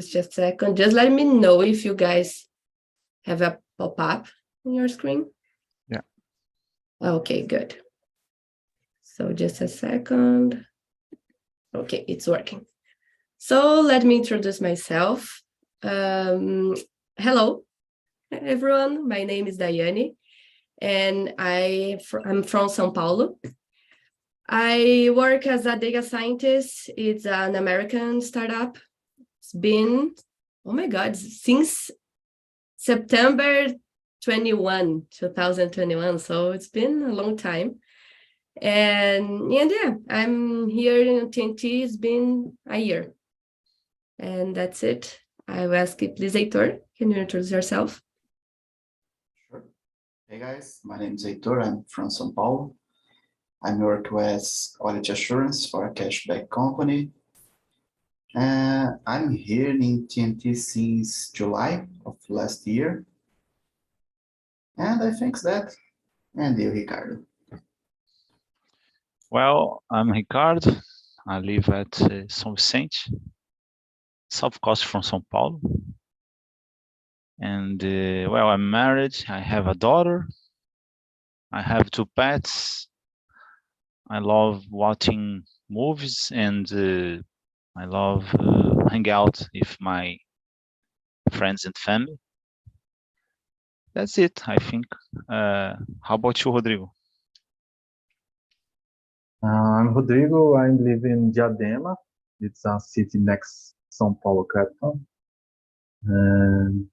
just a second. Just let me know if you guys have a pop-up on your screen. Yeah. Okay, good. So just a second. Okay, it's working. So let me introduce myself. Hello, everyone. My name is Daiane, and I'm from São Paulo. I work as a data scientist. It's an American startup. It's been, oh my God, since September 2021. So it's been a long time. And yeah, I'm here in TNT. It's been a year. And that's it. I will ask you, please, Heitor, can you introduce yourself? Sure. Hey guys, my name is Heitor. I'm from São Paulo. I work with quality assurance for a cashback company. I'm here in TNT since July of last year. And I think that. And you, Ricardo? Well, I'm Ricardo. I live at São Vicente, south coast from São Paulo. And well, I'm married. I have a daughter. I have 2 pets. I love watching movies, and I love hang out with my friends and family. That's it, I think. How about you, Rodrigo? I'm Rodrigo. I live in Diadema. It's a city next São Paulo capital. And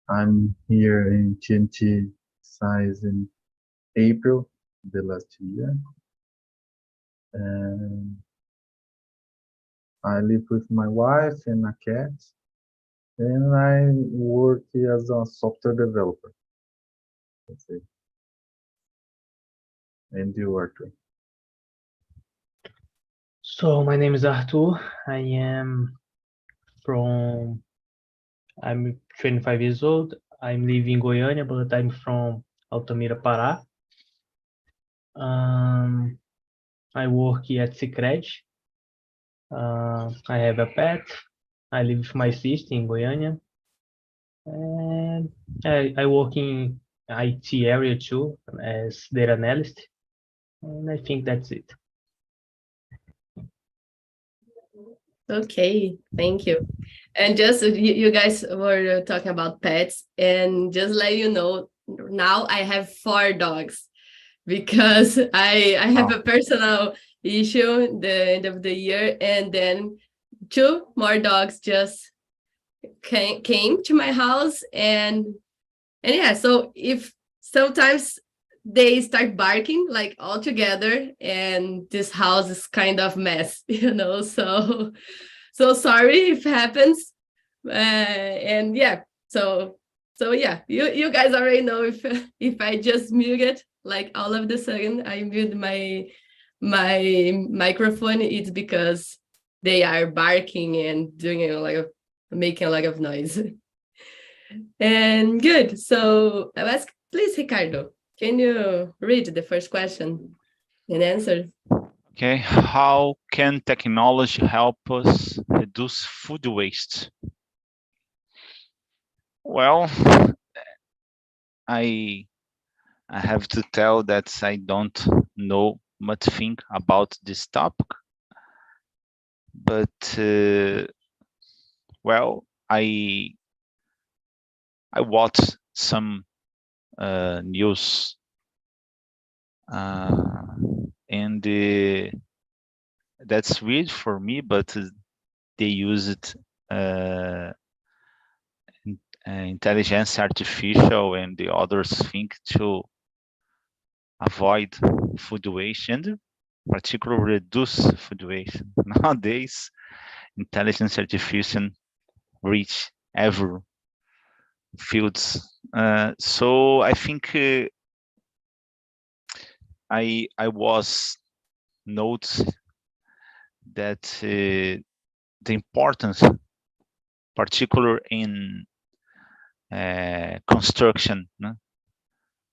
I'm here in TNT size in April the last year. And I live with my wife and a cat. And I work as a software developer. That's it. And you are doing? So my name is Arthur. I'm 25 years old. I'm living in Goiânia, but I'm from Altamira, Pará. I work at Sicredi. I have a pet. I live with my sister in Goiânia. And I work in IT area too, as data analyst. And I think that's it. Okay, thank you. And just you guys were talking about pets, and just let you know, now I have 4 dogs because I have a personal issue the end of the year, and then 2 more dogs just came to my house, and yeah, so if sometimes they start barking like all together, and this house is kind of mess, so sorry if it happens. And yeah, so yeah, you guys already know if I just mute it, like all of the sudden I mute my microphone, it's because they are barking and doing making a lot of noise. And good. So I'll ask, please, Ricardo, can you read the first question and answer? Okay, how can technology help us reduce food waste? Well, I have to tell that I don't know much thing about this topic, but well, I watched some news and that's weird for me, but they used intelligence artificial and the others think to avoid food waste and particularly reduce food waste. Nowadays, intelligence artificial reach every fields. So I think I was notes that the importance, particular in construction,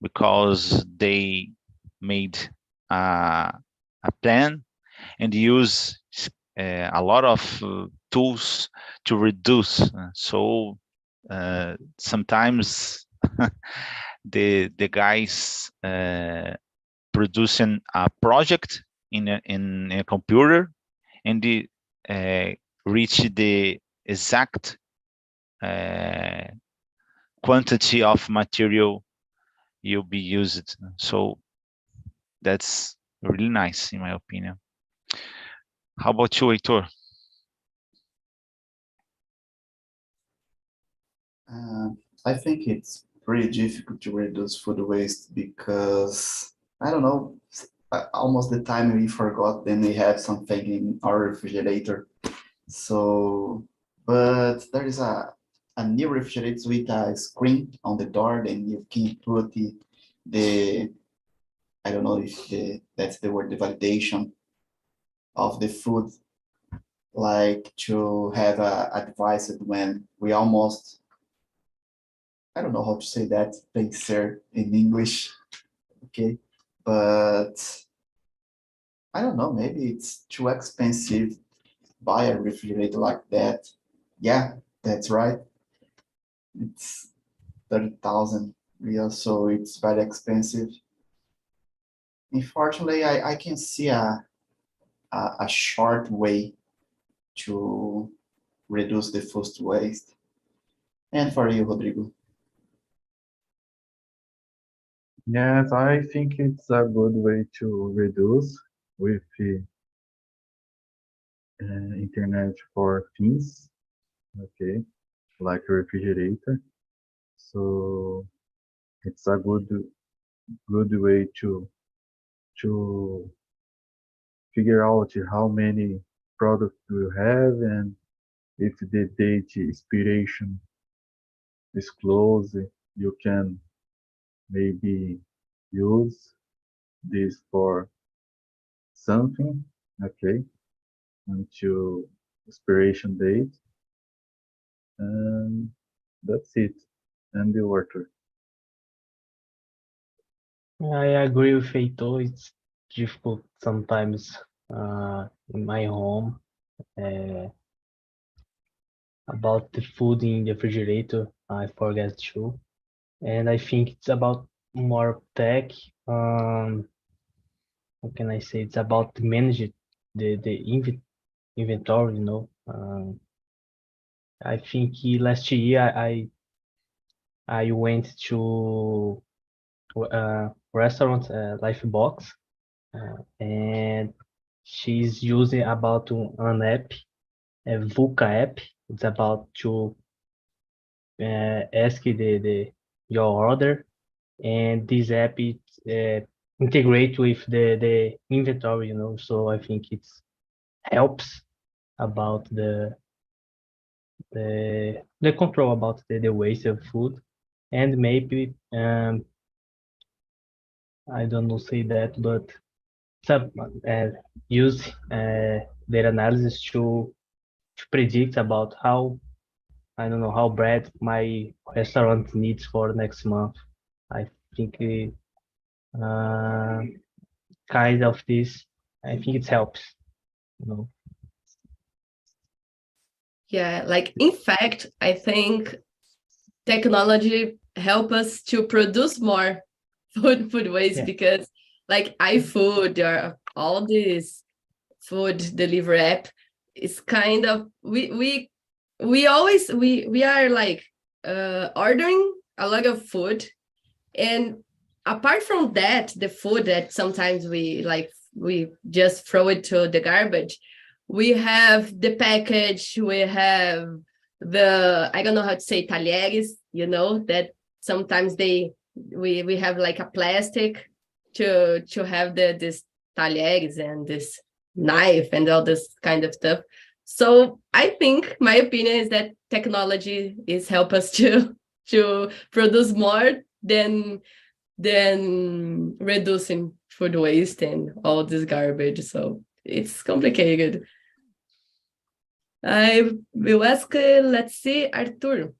because they made a plan and use a lot of tools to reduce. So sometimes the guys producing a project in a computer, and they reach the exact quantity of material you'll be used. So that's really nice, in my opinion. How about you, Heitor? I think it's pretty difficult to reduce food waste because, I don't know, almost the time we forgot, then we have something in our refrigerator. So, but there is a new refrigerator with a screen on the door, and you can put the I don't know if that's the word, the validation of the food, like to have a device when we almost, I don't know how to say that, vencer in English, okay? But I don't know, maybe it's too expensive buy a refrigerator like that. Yeah, that's right. It's 30,000 real, so it's very expensive. Unfortunately, I can see a short way to reduce the food waste. And for you, Rodrigo? Yes, I think it's a good way to reduce with internet for things, okay, like a refrigerator. So it's a good way to figure out how many products you have, and if the date expiration is close, you can maybe use this for something, okay, until expiration date, and that's it. And the water. I agree with Heitor. It's difficult sometimes in my home about the food in the refrigerator. I forget to, and I think it's about more tech. How can I say? It's about to manage the inventory. You know, I think last year I went to restaurant Lifebox, and she's using about an app, a VUCA app. It's about to ask the your order, and this app it integrate with the inventory, you know. So I think it's helps about the control about the waste of food, and maybe I don't know say that, but some use data analysis to predict about how, I don't know, how bread my restaurant needs for next month. I think kind of this, I think it helps, you know. Yeah, like in fact, I think technology help us to produce more food waste, Yeah. because like iFood or all these food delivery app is kind of we always we are like ordering a lot of food, and apart from that, the food that sometimes we just throw it to the garbage, we have the package, we have the, I don't know how to say, talheres, you know, that sometimes we have like a plastic to have this talheres and this knife and all this kind of stuff. So I think my opinion is that technology is help us to produce more than reducing food waste and all this garbage. So it's complicated. I will ask, let's see, Arthur.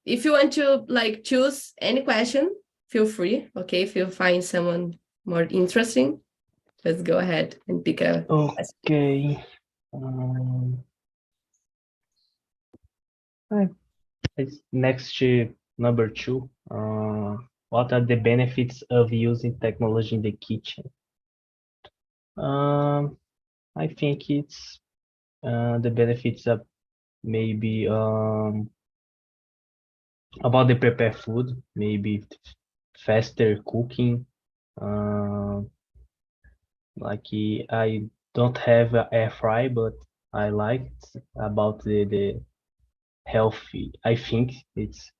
If you want to like choose any question, feel free. Okay, if you find someone more interesting, let's go ahead and pick a question. Okay. It's next to number 2. What are the benefits of using technology in the kitchen? I think it's the benefits of maybe about the prepare food, maybe faster cooking. Like I don't have an air fry, but I like about the healthy. I think it's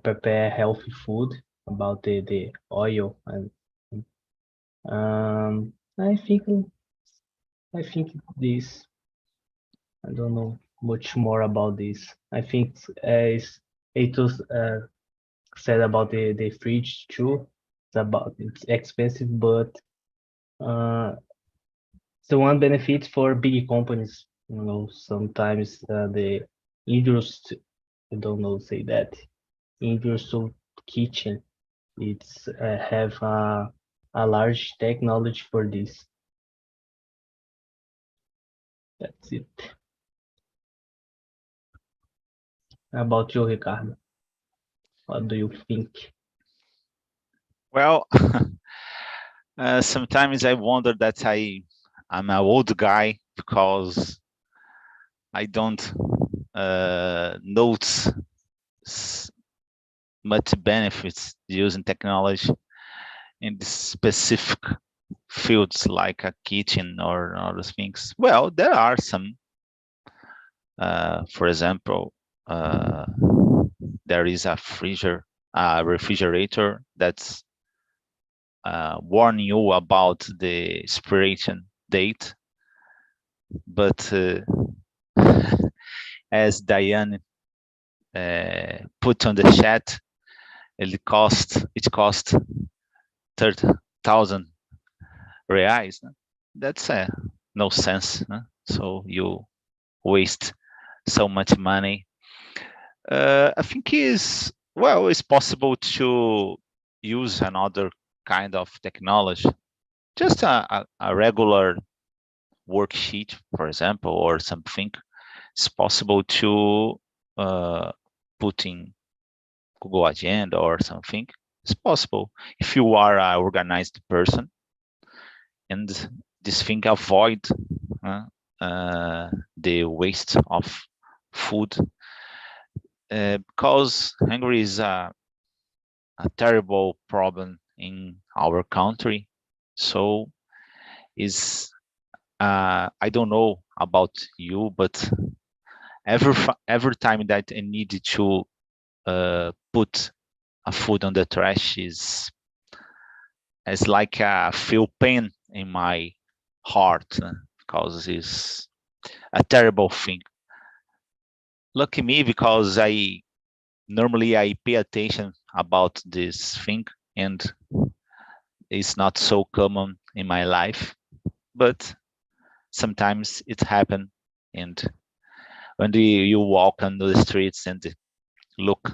prepare healthy food about the oil and um I think I think this I don't know much more about this. I think as Eitos said about the fridge too. It's expensive, but it's the one benefit for big companies. Sometimes the industry, I don't know say that industrial kitchen, it's have a large technology for this. That's it. About you, Ricardo, what do you think? Well, sometimes I wonder that I'm an old guy because I don't notice much benefits using technology in this specific fields like a kitchen or other things. Well, there are some. For example, there is a refrigerator that's warn you about the expiration date, but as Diane put on the chat, it cost 30,000 reais. That's no sense. So you waste so much money. I think it's possible to use another kind of technology, just a regular worksheet, for example, or something. It's possible to put in Google Agenda or something. It's possible if you are an organized person, and this thing avoid the waste of food, because hunger is a terrible problem in our country. So is I don't know about you, but every time that I need to put a food on the trash is like a feel pain in my heart, because it's a terrible thing. Lucky me, because I normally pay attention about this thing, and it's not so common in my life, but sometimes it happens. And when you walk on the streets and look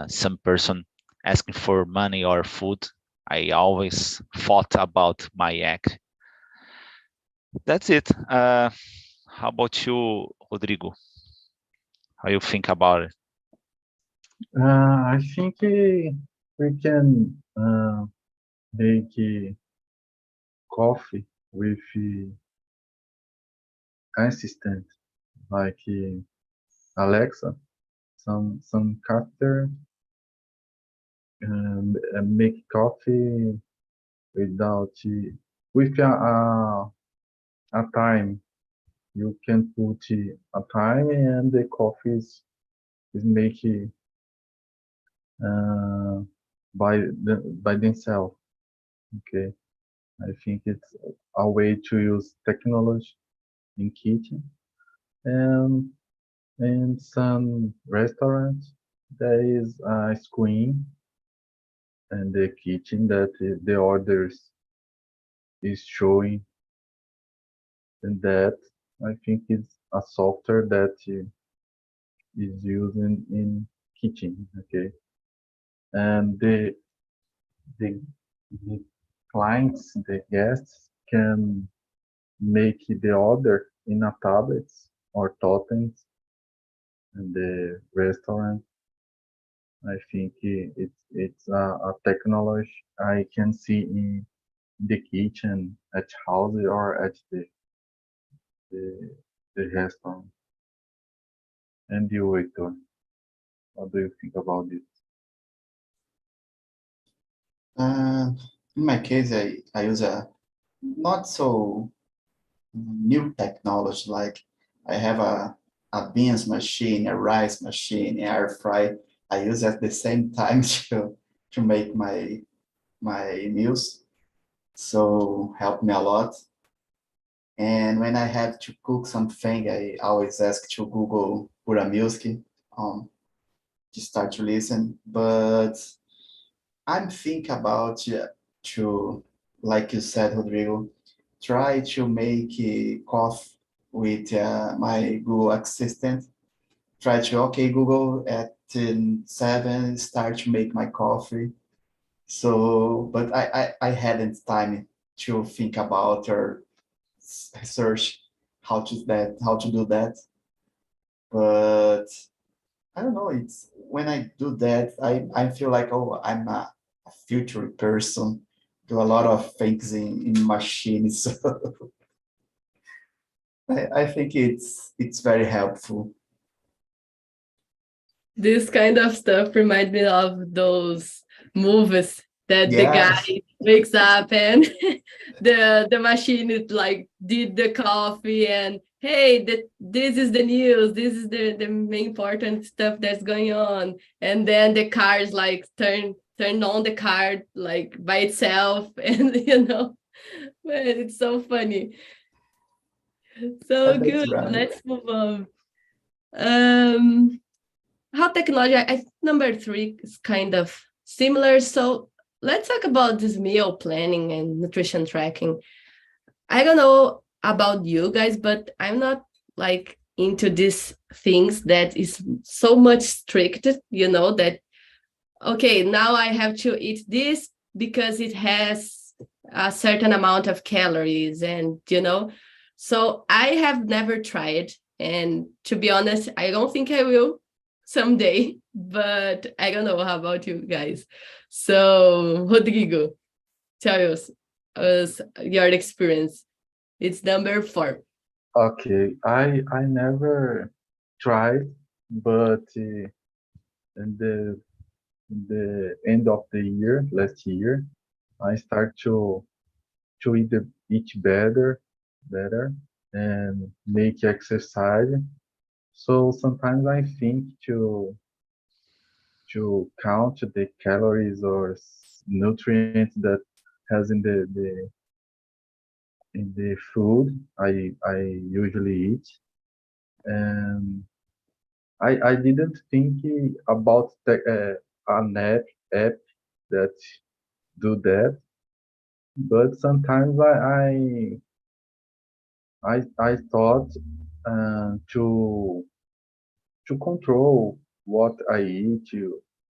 some person asking for money or food, I always thought about my act. That's it. How about you, Rodrigo? How you think about it? I think we can make coffee with assistant like Alexa, some character, and make coffee without with a time. You can put a time, and the coffee is make by themselves. Okay, I think it's a way to use technology in kitchen. And in some restaurants, there is a screen in the kitchen that the orders is showing, and that I think is a software that is used in kitchen. Okay, and the, the clients, the guests can make the order in a tablet or totems, in the restaurant. I think it's a technology I can see in the kitchen, at house, or at the, the restaurant. And you, Victor, what do you think about this? In my case, I use a not so new technology. Like I have a beans machine, a rice machine, air fry. I use at the same time to make my meals. So help me a lot. And when I have to cook something, I always ask to Google pura music um, to start to listen. But I'm thinking about to, like you said, Rodrigo, try to make coffee with my Google Assistant. Try to, okay, Google at 7, start to make my coffee. So, but I hadn't time to think about or search how to do that. But I don't know. It's when I do that, I feel like, oh, I'm a future person. Do a lot of things in machines. So I think it's very helpful. This kind of stuff reminds me of those movies that the Yeah, guy wakes up and the machine is like did the coffee and hey, this is the news, this is the main important stuff that's going on, and then the cars like turn on the car like by itself and man, it's so funny. So that's good. right. Let's move on. um how technology, I think number 3 is kind of similar. So let's talk about this meal planning and nutrition tracking. I don't know about you guys, but I'm not like into these things that is so much strict, that okay, now I have to eat this because it has a certain amount of calories, and so I have never tried, and to be honest, I don't think I will someday, but I don't know. How about you guys? So Rodrigo, tell us your experience. It's number 4. Okay, I never tried, but in the end of the year, last year, I start to eat better, and make exercise. So sometimes I think to count the calories or nutrients that has in the food I usually eat, and I didn't think about an app that do that, but sometimes I thought to control what I eat,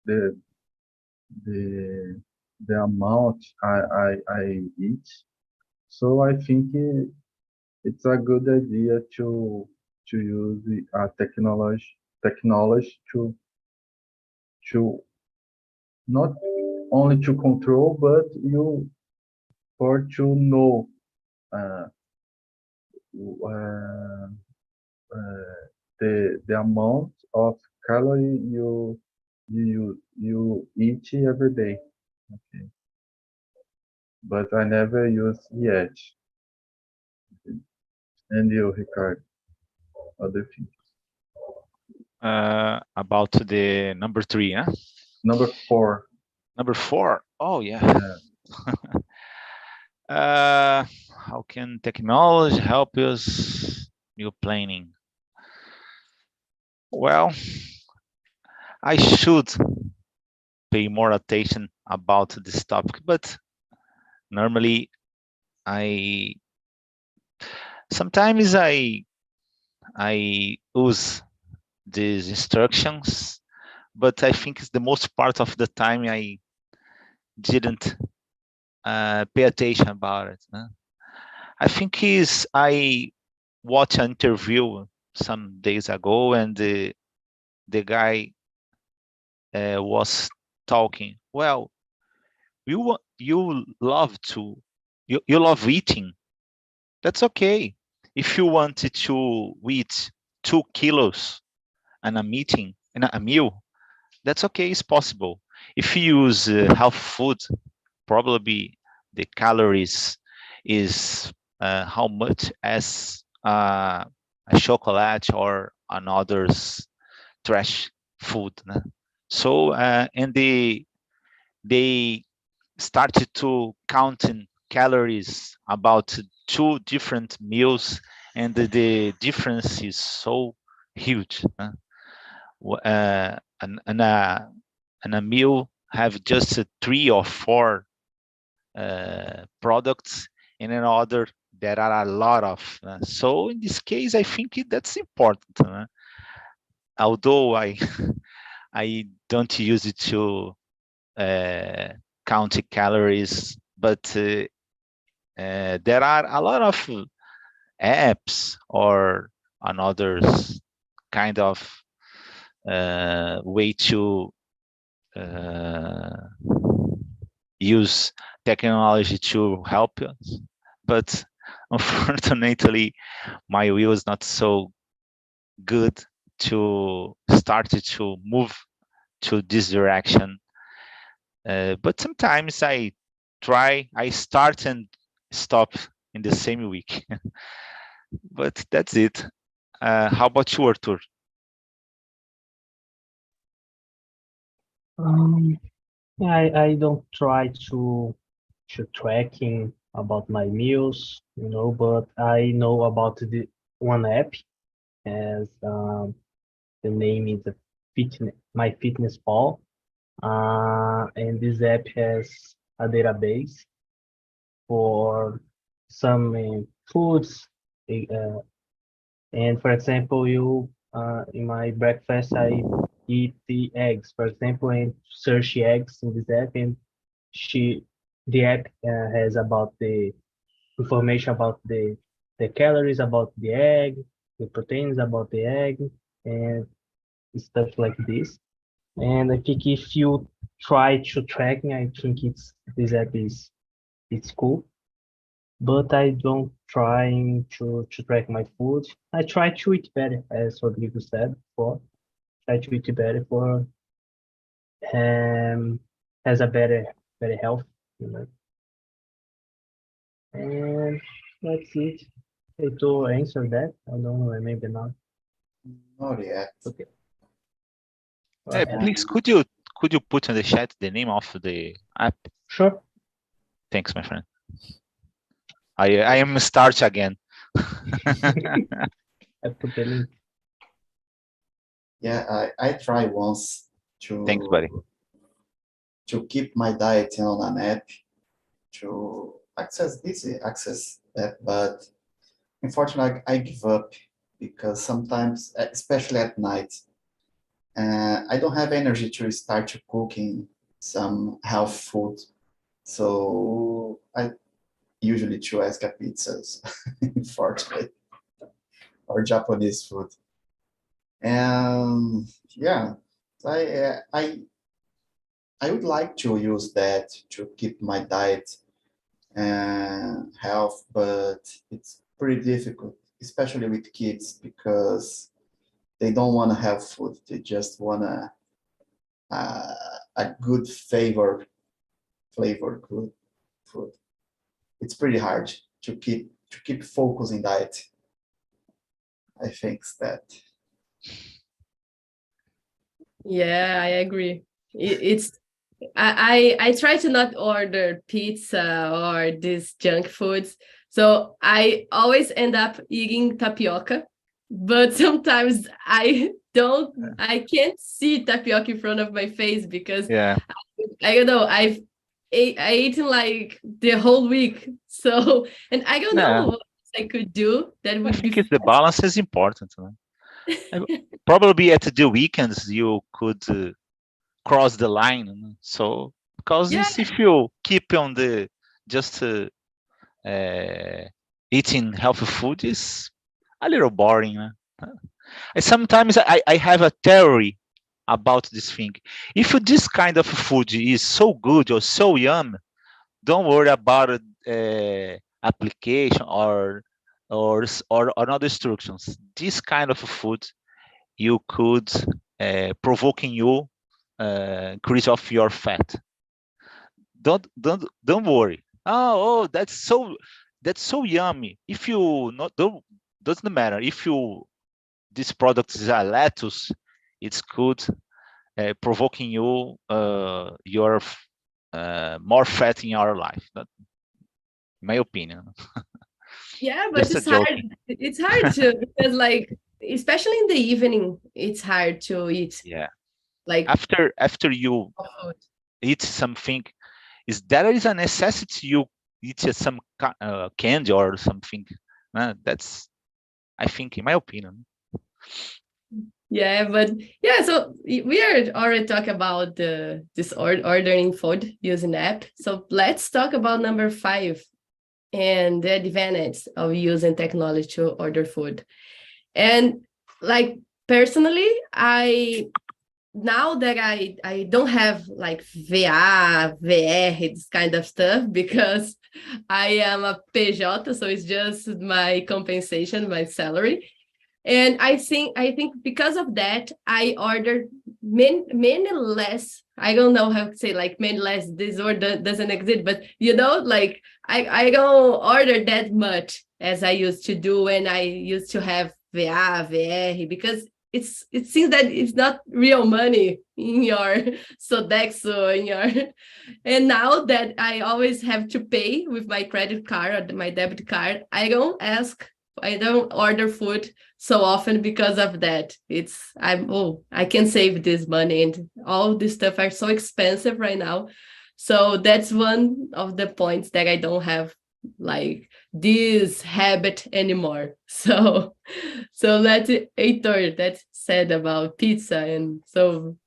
the the the amount I eat. So I think it's a good idea to use technology to not only to control, but you for to know uh, uh, the amount of calorie you eat every day. Okay. But I never use yet. And you, Ricardo, other thing. About the number 3, huh? Number 4. Number 4. Oh yeah. How can technology help us meal planning? Well, I should pay more attention about this topic, but normally I sometimes I use these instructions, but I think it's the most part of the time I didn't pay attention about it. I think I watched an interview some days ago, and the guy was talking, well, you love eating. That's okay. If you wanted to eat 2 kilos and a meal, that's okay. It's possible. If you use health food, probably the calories is how much as a chocolate or another's trash food. Né? So and they started to counting calories about 2 different meals, and the difference is so huge. And a meal have just 3 or 4 products, and another there are a lot of. So in this case, I think that's important. Although I I don't use it to count calories, but there are a lot of apps or another kind of way to use technology to help us. But unfortunately, my will is not so good to start to move to this direction. But sometimes I start and stop in the same week. But that's it. How about you, Arthur? I don't try to tracking about my meals, but I know about the one app, as the name is My Fitness Pal, and this app has a database for some foods, and for example, in my breakfast I eat the eggs, for example, and search eggs in this app, and the app has about the information about the calories about the egg, the proteins about the egg, and stuff like this. And I think if you try to tracking, I think this app it's cool. But I don't try to track my food. I try to eat better, as Rodrigo said before. Try to eat better for has a better health, And that's it. To answer that, I don't know, maybe not. Not yet. Okay. Please, could you put in the chat the name of the app? Sure. Thanks, my friend. I am start again. I put the link. Yeah, I try once to Thanks, buddy. to keep my diet on an app to access that, but unfortunately I give up because sometimes, especially at night, I don't have energy to start cooking some health food, so I usually choose pizzas, unfortunately, or Japanese food. And yeah, I would like to use that to keep my diet and health, but it's pretty difficult, especially with kids, because they don't want to have food. They just want a good flavored good food. It's pretty hard to keep focusing diet. I think that. Yeah, I agree. It's I try to not order pizza or these junk foods. So I always end up eating tapioca, but sometimes I can't see tapioca in front of my face because Yeah. I don't know, I eaten like the whole week. So, and I don't know what I could do that I would think be the balance is important. Probably at the weekends you could cross the line. So because if you keep on the just eating healthy food is a little boring. Sometimes I have a theory about this thing. If this kind of food is so good or so yum, don't worry about application or other instructions. This kind of food you could provoking you increase of your fat. Don't worry. Oh, that's so yummy. If you not don't doesn't matter if you this product is a lettuce, it's good provoking you your more fat in your life. That, in my opinion. Yeah, but Just a it's joke. hard. It's hard to because like especially in the evening, it's hard to eat Yeah. like After you food. eat something, there is a necessity you eat some candy or something. That's, I think, in my opinion. Yeah, but yeah, so we are already talking about this ordering food using app. So let's talk about number 5 and the advantage of using technology to order food. And like personally, now that I don't have like VA, VR, this kind of stuff because I am a PJ, so it's just my compensation, my salary. And I think because of that, I ordered many less. I don't know how to say like many less. This word doesn't exist, but like I don't order that much as I used to do when I used to have VA, VR because it seems that it's not real money in your Sodexo in your and now that I always have to pay with my credit card or my debit card, I don't order food so often because of that. I can save this money and all this stuff are so expensive right now. So that's one of the points that I don't have like this habit anymore. So that's Heitor that said about pizza. And so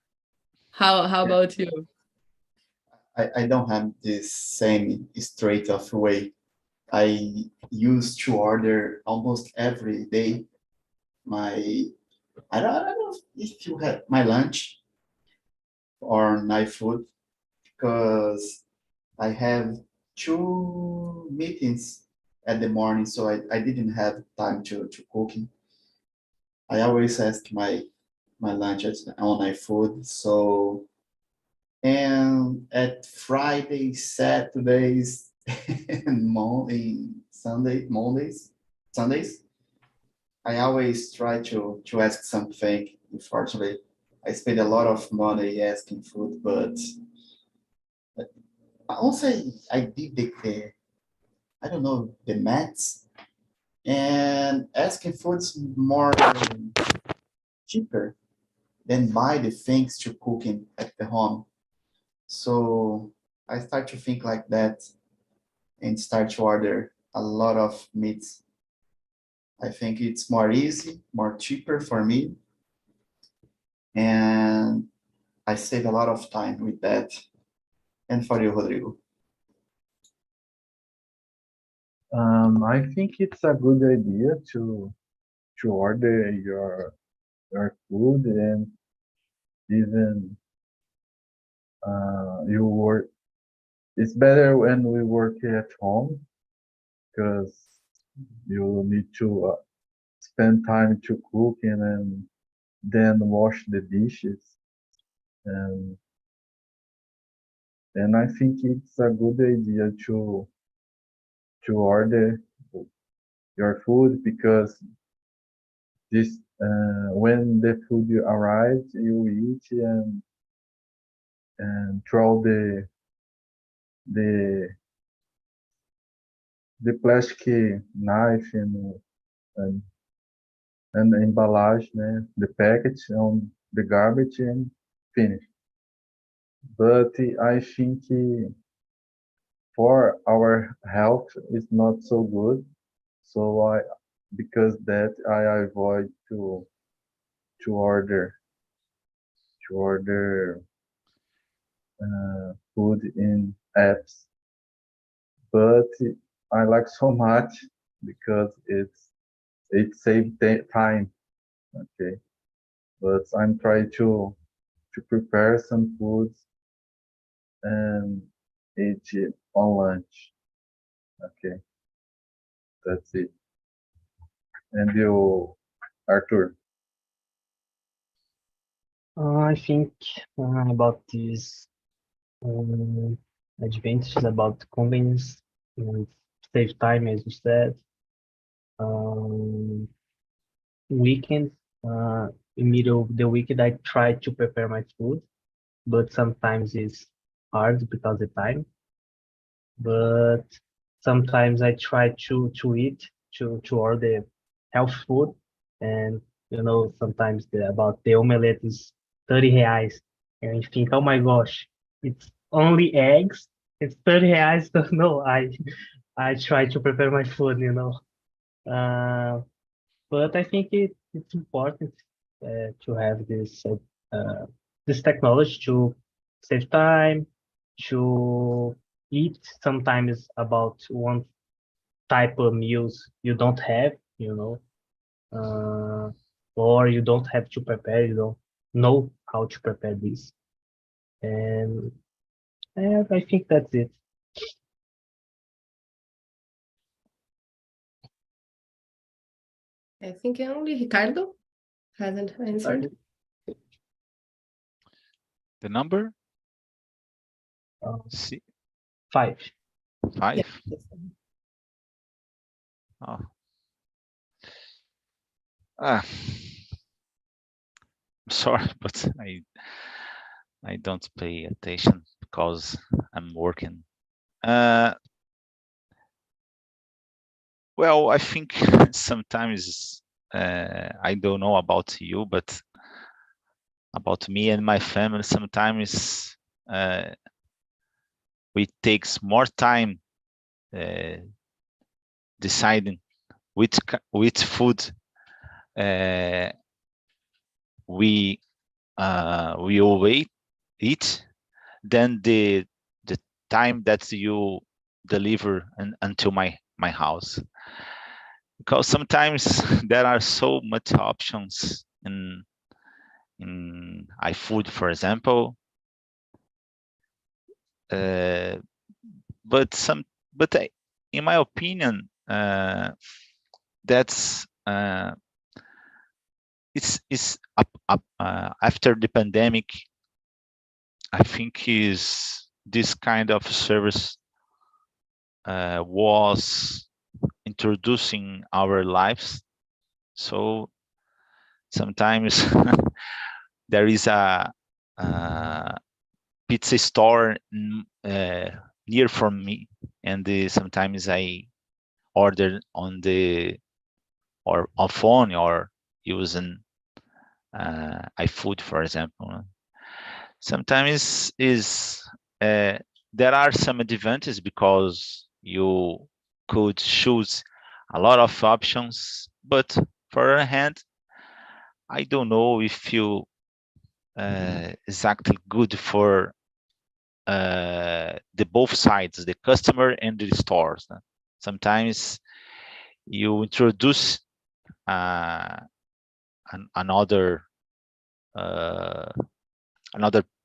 how about you? I don't have this same straight of way. I used to order almost every day my, I don't know if you have my lunch or my food, because I have 2 meetings at the morning, so I didn't have time to cooking. I always ask my lunch on my food. So, and at Fridays, Saturdays, and Sundays, I always try to ask something. Unfortunately, I spend a lot of money asking food, but also I did I don't know, the maths, and asking food's more cheaper than buy the things to cooking at the home. So I start to think like that and start to order a lot of meats. I think it's more easy, more cheaper for me, and I save a lot of time with that. And for you, Rodrigo? I think it's a good idea to order your food, and even you work. It's better when we work at home because you need to spend time to cook and then wash the dishes, and I think it's a good idea to order your food because this when the food arrives you eat and throw the the plastic knife and and embalagem, né, the package on the garbage and finish. But I think for our health is not so good. So because that I avoid to order to order food in apps. But I like so much because it saves time. Okay, but I'm trying to prepare some foods and eat it on lunch. Okay, that's it. And you, Arthur? I think about this advantages about convenience and save time, as you said. Um, Weekends, in middle of the weekend, I try to prepare my food, but sometimes it's hard because of time. But sometimes I try to eat to order health food, and sometimes about the omelette is 30 reais, and you think, oh my gosh, it's only eggs, it's 30 reais. No, I try to prepare my food. Uh, but I think it's important to have this technology to save time, to eat sometimes about one type of meals you don't have, uh, or you don't have to prepare, you don't know how to prepare this. And I think that's it. I think only Ricardo hasn't answered. The number? Uh, See, 5. 5? Yeah. Oh. I'm sorry, but I don't pay attention because I'm working. Well, I think sometimes I don't know about you, but about me and my family, sometimes it takes more time deciding which food we will eat than the time that you deliver until my house, because sometimes there are so much options in iFood, for example, but in my opinion, that's it's after the pandemic, I think is this kind of service was introducing our lives. So sometimes there is a pizza store near from me, and sometimes I order on phone or using iFood, for example. Sometimes there are some advantages because you could choose a lot of options, but for other hand, I don't know if you exactly good for the both sides, the customer and the stores. Sometimes you introduce another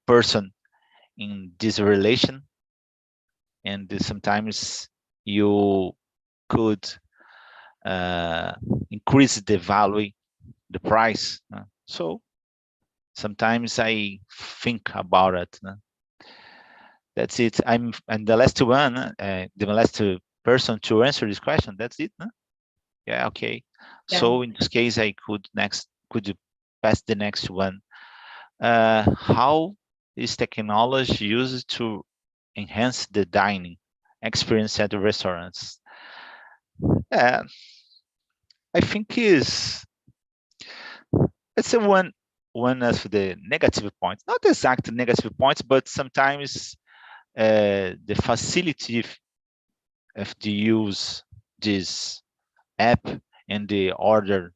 person in this relation, and sometimes you could increase the value, the price. So sometimes I think about it. That's it. And the last one, the last person to answer this question. That's it. Yeah. Okay. Yeah. So in this case, I could you pass the next one? How is technology used to enhance the dining experience at the restaurants? I think it's a one of the negative points, not exact negative points, but sometimes the facility of the use this app and the order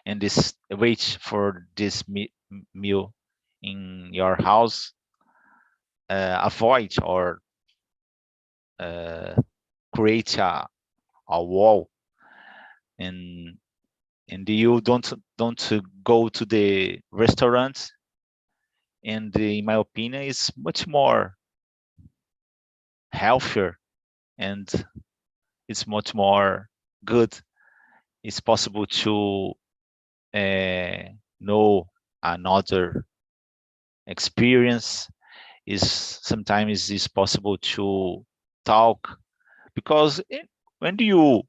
and this wait for this meal in your house avoid or create a wall, and you don't go to the restaurant and in my opinion, is much more healthier, and it's much more good. It's possible to know another experience. Is sometimes it's possible to talk, because when you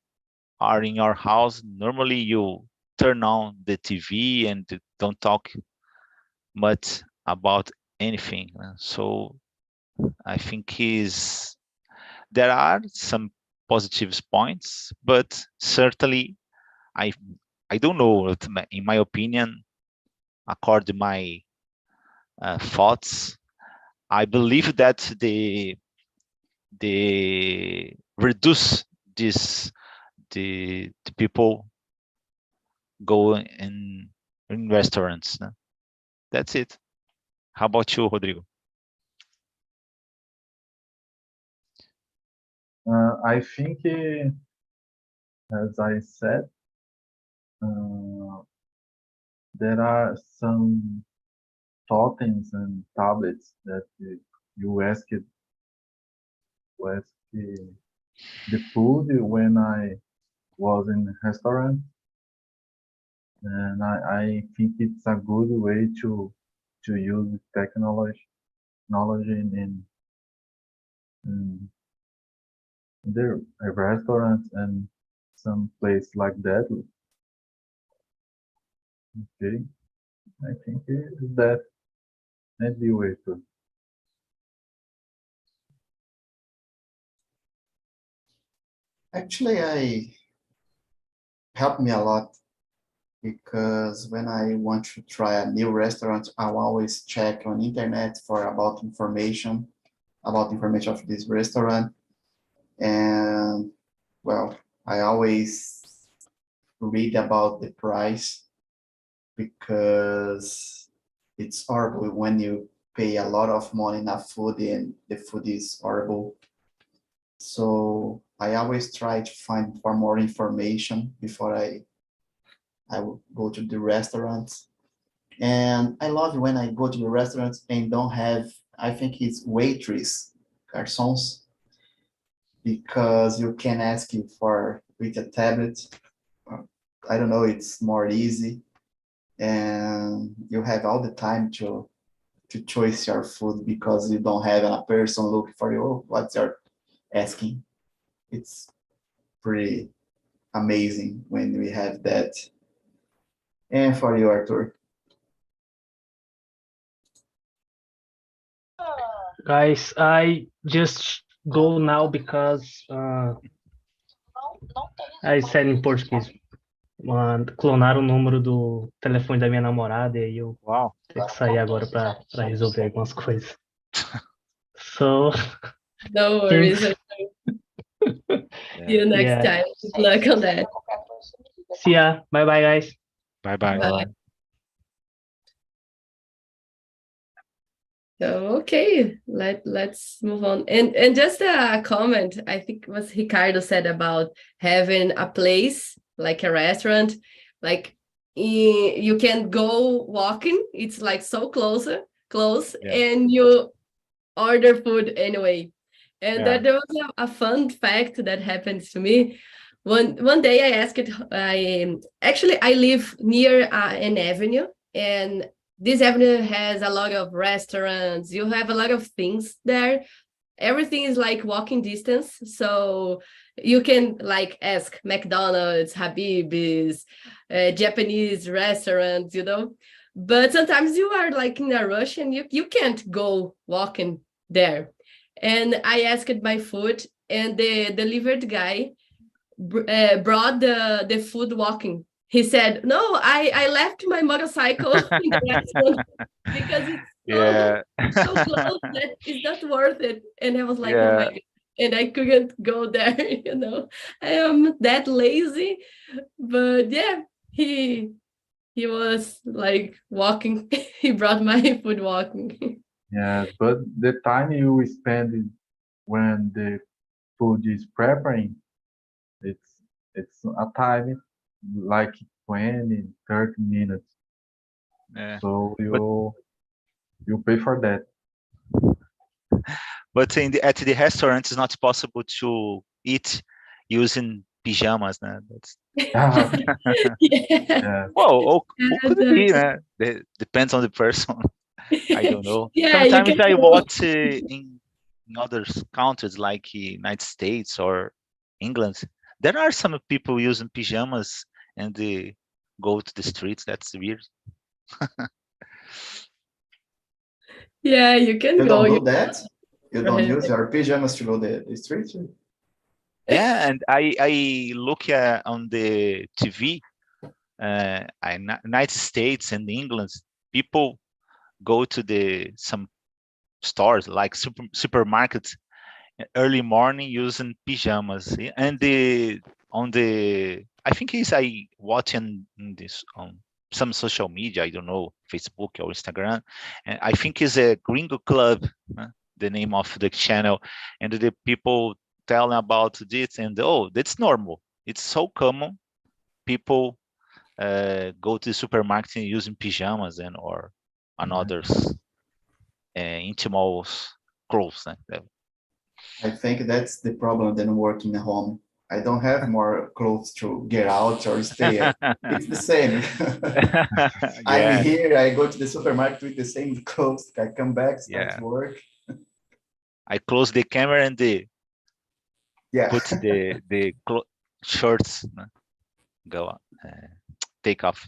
are in your house, normally you turn on the TV and don't talk much about anything. So I think there are some positive points, but certainly I I don't know. In my opinion, according to my thoughts, I believe that the reduce this the people go in restaurants. No? That's it. How about you, Rodrigo? I think, as I said, there are some totems and tablets that you ask the food when I was in a restaurant, and I think it's a good way to use technology in the restaurants and some place like that. Okay, I think that may be a way to. Actually, I helped me a lot because when I want to try a new restaurant, I'll always check on internet for about information of this restaurant. And well, I always read about the price because it's horrible when you pay a lot of money in a food and the food is horrible. So I always try to find for more information before I will go to the restaurants. And I love when I go to the restaurants and don't have, I think it's waitress, garçons, because you can ask you for with a tablet. I don't know, it's more easy, and you have all the time to choose your food because you don't have a person looking for you. "Oh, what's your asking?" It's pretty amazing when we have that. And for you, Arthur. Guys, I just go now because I said em português. Clonaram o número do telefone da minha namorada e aí eu Wow. tenho que sair agora para resolver algumas coisas. So, No worries. thanks. See you next Yeah. time. Good luck on that. See ya. Bye bye, guys. Bye bye. Bye. So, okay, let's move on. And just a comment, I think what Ricardo said about having a place like a restaurant, like you can go walking. It's like so close, Yeah. and you order food anyway. And Yeah. there was a fun fact that happened to me. One day I asked, I live near an avenue, and this avenue has a lot of restaurants. You have a lot of things there. Everything is like walking distance. So you can like ask McDonald's, Habib's, Japanese restaurants, But sometimes you are like in a rush and you can't go walking there. And I asked my food, and the delivered guy brought the food walking. He said, "No, I left my motorcycle in the restaurant because it's Yeah. so close that it's not worth it." And I was like, "Oh my Yeah. God." And I couldn't go there, I am that lazy. But yeah, he was like walking. He brought my food walking. Yes, but the time you spend when the food is preparing, it's a time like 20, 30 minutes. Yeah. So But You pay for that. But at the restaurant, it's not possible to eat using pajamas. Né? Ah, Yeah. yeah. Well, who could it be? That's- Depends on the person. I don't know. Yeah, you Sometimes can I go. watch in other countries like United States or England. There are some people using pajamas and they go to the streets. That's weird. Yeah, you can You go. don't You do that? You don't right. use your pajamas to go the street? Yeah, and I look on the TV, United States and England. People go to some stores like supermarkets early morning using pajamas. And I think it's I watching this on some social media, I don't know, Facebook or Instagram, and I think it's a Gringo Club, the name of the channel, and the people telling about this, and oh, that's normal, it's so common. People go to the supermarket using pajamas and or another intimate clothes. I think that's the problem than working at home. I don't have more clothes to get out or stay. It's the same. I'm Yeah, here, I go to the supermarket with the same clothes. I come back, start yeah. to work. I close the camera and Yeah. put the shorts, go take off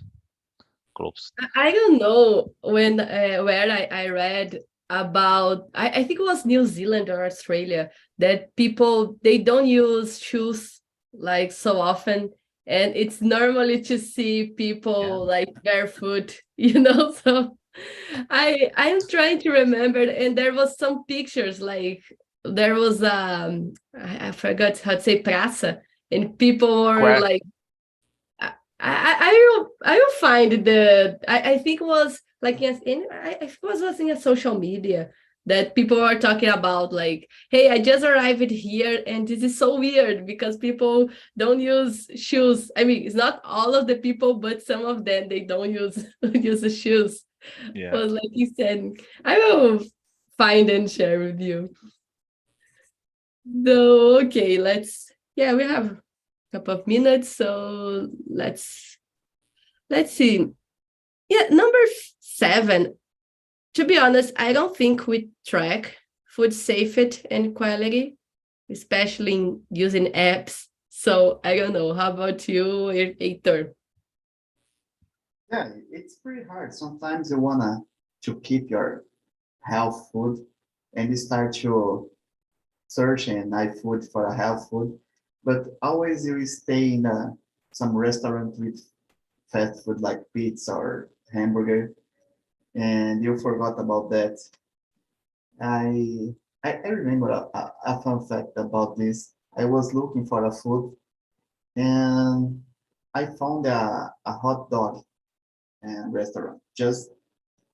clothes. I don't know when where I read about I think it was New Zealand or Australia that people they don't use shoes like so often, and it's normally to see people like barefoot, so I'm trying to remember, and there was some pictures like there was I forgot how to say praça, and people were Crack. like I will find I think it was like yes in I think it was in a social media that people are talking about like, hey, I just arrived here and this is so weird because people don't use shoes. I mean, it's not all of the people, but some of them they don't use use the shoes. Yeah. Was like you said, I will find and share with you. So okay, we have a couple of minutes, so let's see. Yeah, number 7. To be honest, I don't think we track food safety and quality, especially in using apps. So I don't know. How about you, Heitor? Yeah, it's pretty hard. Sometimes you wanna to keep your health food and you start to search in iFood for a health food, but always you stay in some restaurant with fast food like pizza or hamburger, and you forgot about that. I I remember a fun fact about this. I was looking for a food and I found a hot dog restaurant. Just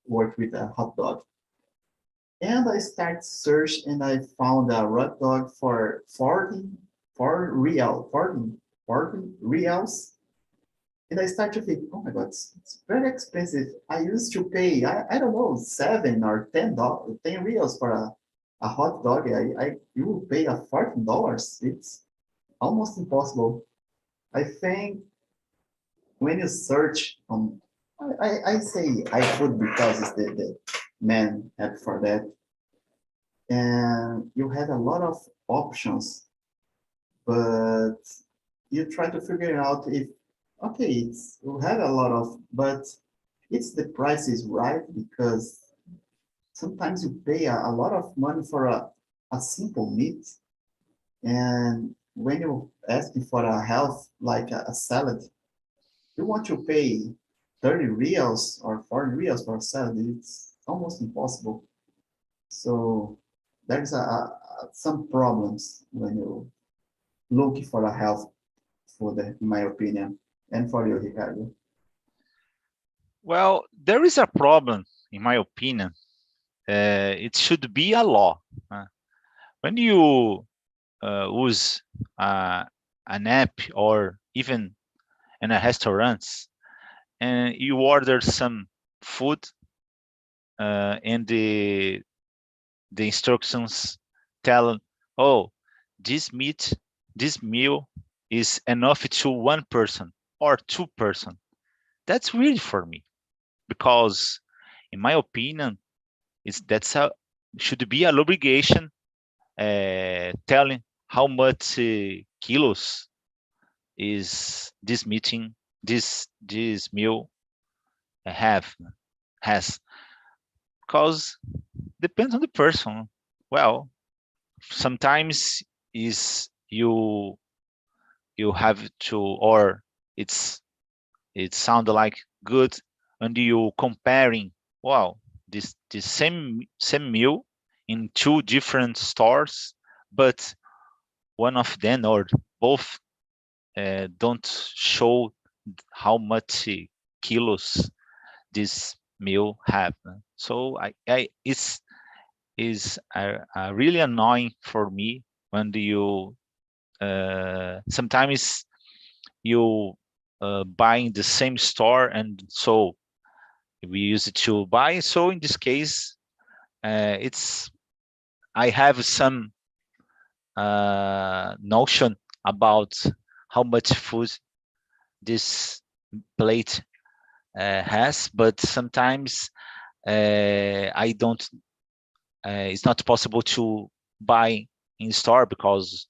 work with a hot dog. And I start search and I found a hot dog for 40 reals. And I start to think, oh my God, it's very expensive. I used to pay, I don't know, 7 or 10 dollars, 10 reals for a hot dog. You will pay a $14. It's almost impossible. I think when you search on, I say iFood because it's the main app for that. And you have a lot of options, but you try to figure out if, okay, you have a lot of, but it's the price is right because sometimes you pay a lot of money for a simple meat. And when you ask for a health, like a salad, you want to pay 30 reals or 40 reals for a salad. It's almost impossible. So there's some problems when you look for a health food, in my opinion. And for you, Ricardo. Well, there is a problem, in my opinion. It should be a law. When you use an app or even in a restaurant and you order some food, and the instructions tell, oh, this meal is enough to one person or two person. That's weird for me, because in my opinion, should be an obligation telling how much kilos is this meal has, because depends on the person. Well, sometimes is you have to, or it sound like good, and you comparing, wow, this same meal in two different stores, but one of them or both don't show how much kilos this meal have. So it's is really annoying for me when you sometimes you buy in the same store, and so we use it to buy. So in this case, it's I have some notion about how much food this plate has, but sometimes I don't. It's not possible to buy in store because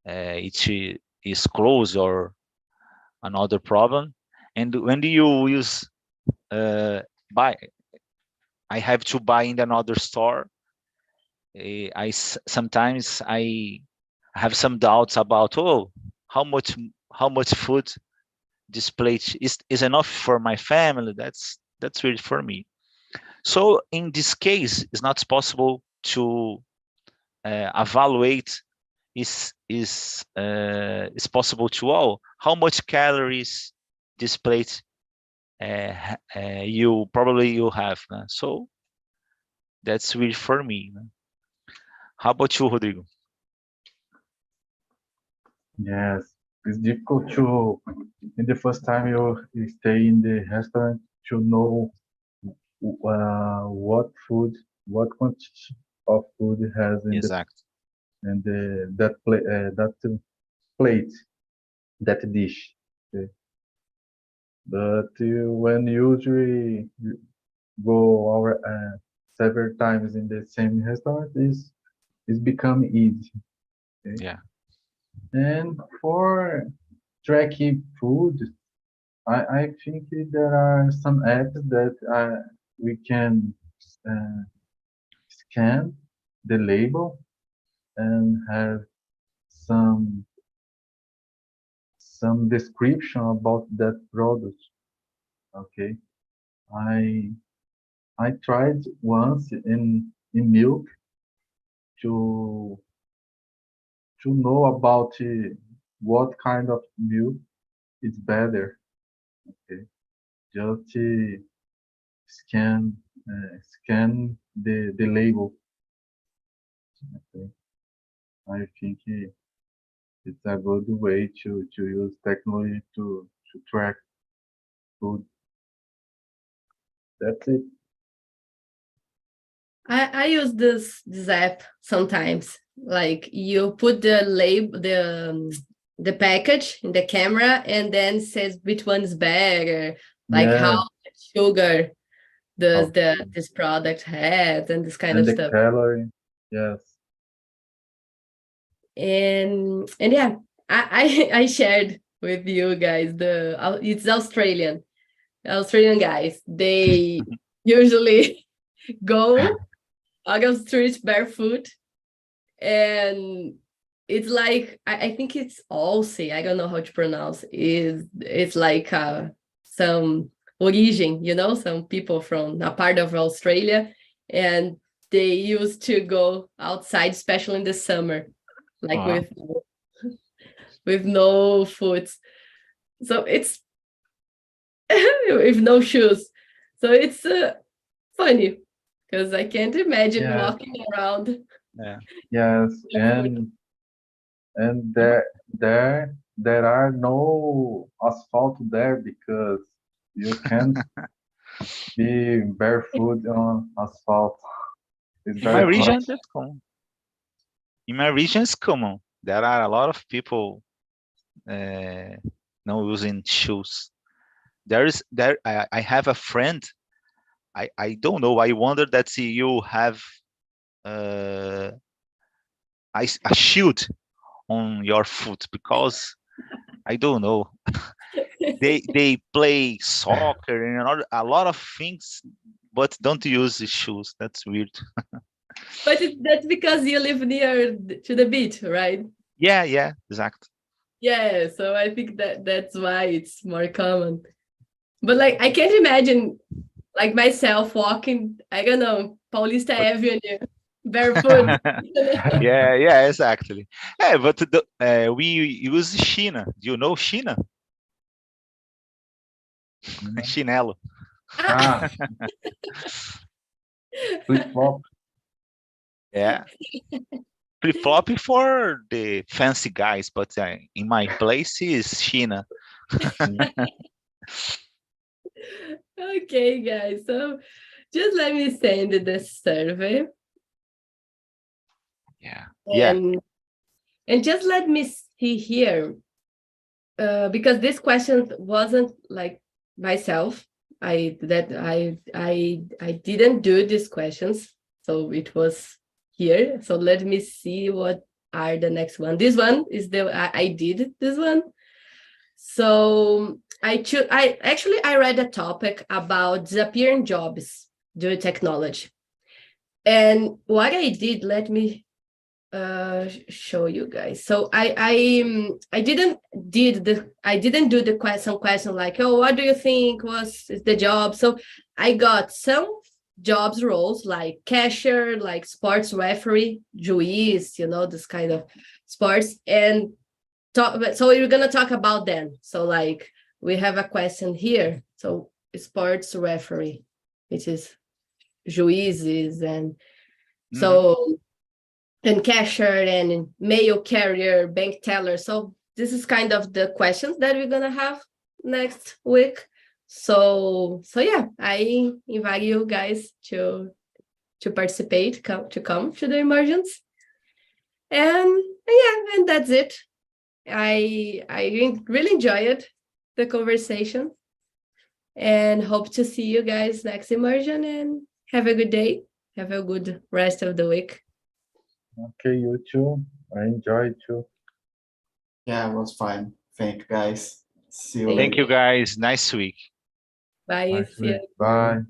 it is closed or another problem. And when you use buy, I have to buy in another store. Sometimes I have some doubts about, oh, how much food this plate is enough for my family. That's really for me. So in this case, it's not possible to evaluate is possible to all how much calories this plate you have. So that's really for me. How about you, Rodrigo? Yes, it's difficult to, in the first time you stay in the restaurant, to know what quantity of food it has in Exactly. that plate, that dish. Okay. But when usually you go our several times in the same restaurant, is become easy. Okay? Yeah. And for tracking food, I think there are some apps that we can uh, scan the label and have some description about that product. Okay, I I tried once in milk to know about what kind of milk is better. Okay, just scan scan the label. Okay, I think it's a good way to use technology to track food. That's it. I use this app sometimes. Like you put the label, the package in the camera, and then says which one's better, like how Yeah, much sugar does okay. this product have, and this kind And of the stuff. calorie, yes. And yeah, I shared with you guys it's Australian guys. They usually go out of street barefoot, and it's like I think it's Aussie. I don't know how to pronounce. It's like some origin, some people from a part of Australia, and they used to go outside, especially in the summer, like Wow. with no foot. So it's with no shoes. So it's funny because I can't imagine Yes, walking around Yeah. yes. barefoot. And there are no asphalt there because you can't Be barefoot on asphalt. It's In my very region, hot. that's common. In my region, it's common. There are a lot of people not using shoes. I have a friend. I don't know. I wonder that you have a shield on your foot because I don't know. They play soccer and a lot of things, but don't use the shoes. That's weird. But that's because you live near to the beach, right? Yeah, exactly. Yeah, so I think that's why it's more common. But like I can't imagine like myself walking, I don't know, Paulista Avenue barefoot. yeah, exactly. Yeah, but we use China. Do you know China? Chinelo. Ah, flip-flop. Yeah. Flip-flop for the fancy guys, but in my place is China. Okay, guys. So just let me send the survey. Yeah. And just let me see here. Because this question wasn't like myself. I didn't do these questions, so it was here. So let me see what are the next one. This one is I did this one. So I read a topic about disappearing jobs due to technology. And what I did, let me show you guys. So I didn't do the question like, oh, what do you think is the job? So I got some jobs roles like cashier, like sports referee, juiz, this kind of sports, and so we're gonna talk about them. So like we have a question here. So sports referee, which is juízes and so and cashier and mail carrier, bank teller. So this is kind of the questions that we're gonna have next week. So yeah, I invite you guys to participate, to come to the immersions. And yeah, and that's it. I really enjoyed the conversation and hope to see you guys next immersion, and have a good day. Have a good rest of the week. Okay, you too. I enjoyed too. Yeah, it was fine. Thank you, guys. See you Thank later. Thank you, guys. Nice week. Bye. Nice See you. week. Bye.